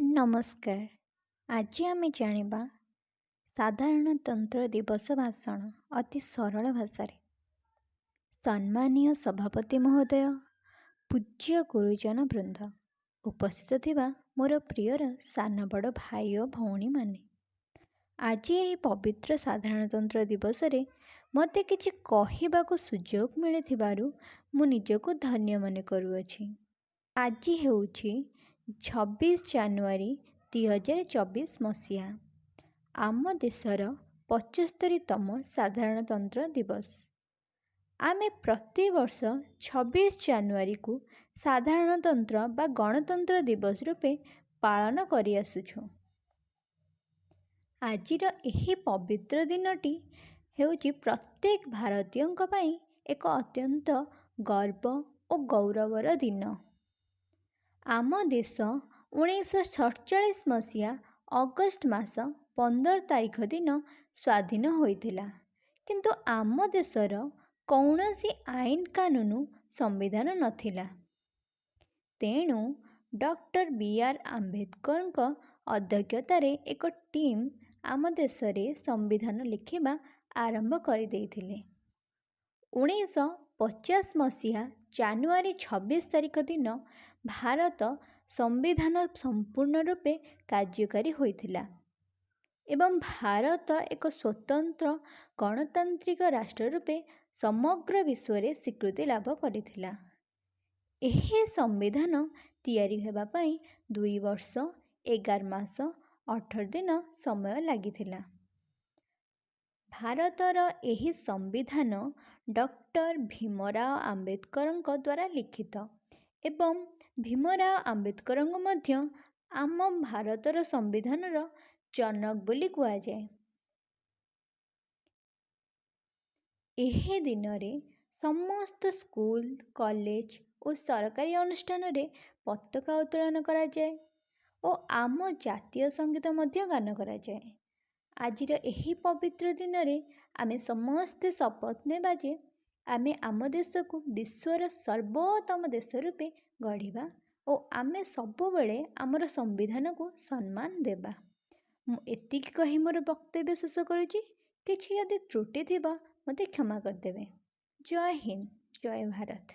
ନମସ୍କାର। ଆଜି ଆମେ ଜାଣିବା ସାଧାରଣତନ୍ତ୍ର ଦିବସ ଭାଷଣ ଅତି ସରଳ ଭାଷାରେ। ସମ୍ମାନୀୟ ସଭାପତି ମହୋଦୟ, ପୂଜ୍ୟ ଗୁରୁଜନ ବୃନ୍ଦ, ଉପସ୍ଥିତ ଥିବା ମୋର ପ୍ରିୟର ସାନ ବଡ଼ ଭାଇ ଓ ଭଉଣୀମାନେ, ଆଜି ଏହି ପବିତ୍ର ସାଧାରଣତନ୍ତ୍ର ଦିବସରେ ମୋତେ କିଛି କହିବାକୁ ସୁଯୋଗ ମିଳିଥିବାରୁ ମୁଁ ନିଜକୁ ଧନ୍ୟ ମନେ କରୁଅଛି। ଆଜି ହେଉଛି 26 ଜାନୁଆରୀ 2024 ମସିହା, ଆମ ଦେଶର 75ତମ ସାଧାରଣତନ୍ତ୍ର ଦିବସ। ଆମେ ପ୍ରତିବର୍ଷ 26 ଜାନୁଆରୀକୁ ସାଧାରଣତନ୍ତ୍ର ବା ଗଣତନ୍ତ୍ର ଦିବସ ରୂପେ ପାଳନ କରିଆସୁଛୁ। ଆଜିର ଏହି ପବିତ୍ର ଦିନଟି ହେଉଛି ପ୍ରତ୍ୟେକ ଭାରତୀୟଙ୍କ ପାଇଁ ଏକ ଅତ୍ୟନ୍ତ ଗର୍ବ ଓ ଗୌରବର ଦିନ। ଆମ ଦେଶ 1947 ମସିହା ଅଗଷ୍ଟ ମାସ 15 ତାରିଖ ଦିନ ସ୍ୱାଧୀନ ହୋଇଥିଲା, କିନ୍ତୁ ଆମ ଦେଶର କୌଣସି ଆଇନ କାନୁନ ସମ୍ବିଧାନ ନଥିଲା। ତେଣୁ ଡକ୍ଟର B.R. ଆମ୍ବେଦକରଙ୍କ ଅଧ୍ୟକ୍ଷତାରେ ଏକ ଟିମ୍ ଆମ ଦେଶରେ ସମ୍ବିଧାନ ଲେଖିବା ଆରମ୍ଭ କରିଦେଇଥିଲେ। 1950 ମସିହା ଜାନୁଆରୀ 26 ତାରିଖ ଦିନ ଭାରତ ସମ୍ବିଧାନ ସମ୍ପୂର୍ଣ୍ଣ ରୂପେ କାର୍ଯ୍ୟକାରୀ ହୋଇଥିଲା ଏବଂ ଭାରତ ଏକ ସ୍ୱତନ୍ତ୍ର ଗଣତାନ୍ତ୍ରିକ ରାଷ୍ଟ୍ର ରୂପେ ସମଗ୍ର ବିଶ୍ୱରେ ସ୍ୱୀକୃତି ଲାଭ କରିଥିଲା। ଏହି ସମ୍ବିଧାନ ତିଆରି ହେବା ପାଇଁ 2 ବର୍ଷ 11 ମାସ 18 ଦିନ ସମୟ ଲାଗିଥିଲା। ଭାରତର ଏହି ସମ୍ବିଧାନ ଡକ୍ଟର ଭୀମରାଓ ଆମ୍ବେଦକରଙ୍କ ଦ୍ୱାରା ଲିଖିତ ଏବଂ ଭୀମରାଓ ଆମ୍ବେଦକରଙ୍କୁ ମଧ୍ୟ ଆମ ଭାରତର ସମ୍ବିଧାନର ଜନକ ବୋଲି କୁହାଯାଏ। ଏହି ଦିନରେ ସମସ୍ତ ସ୍କୁଲ, କଲେଜ ଓ ସରକାରୀ ଅନୁଷ୍ଠାନରେ ପତାକା ଉତ୍ତୋଳନ କରାଯାଏ ଓ ଆମ ଜାତୀୟ ସଙ୍ଗୀତ ମଧ୍ୟ ଗାନ କରାଯାଏ। ଆଜିର ଏହି ପବିତ୍ର ଦିନରେ ଆମେ ସମସ୍ତେ ଶପଥ ନେବା ଯେ ଆମେ ଆମ ଦେଶକୁ ବିଶ୍ୱର ସର୍ବୋତ୍ତମ ଦେଶ ରୂପେ ଗଢ଼ିବା ଓ ଆମେ ସବୁବେଳେ ଆମର ସମ୍ବିଧାନକୁ ସମ୍ମାନ ଦେବା। ମୁଁ ଏତିକି କହି ମୋର ବକ୍ତବ୍ୟ ଶେଷ କରୁଛି। କିଛି ଯଦି ତ୍ରୁଟି ଥିବ ମୋତେ କ୍ଷମା କରିଦେବେ। ଜୟ ହିନ୍ଦ, ଜୟ ଭାରତ।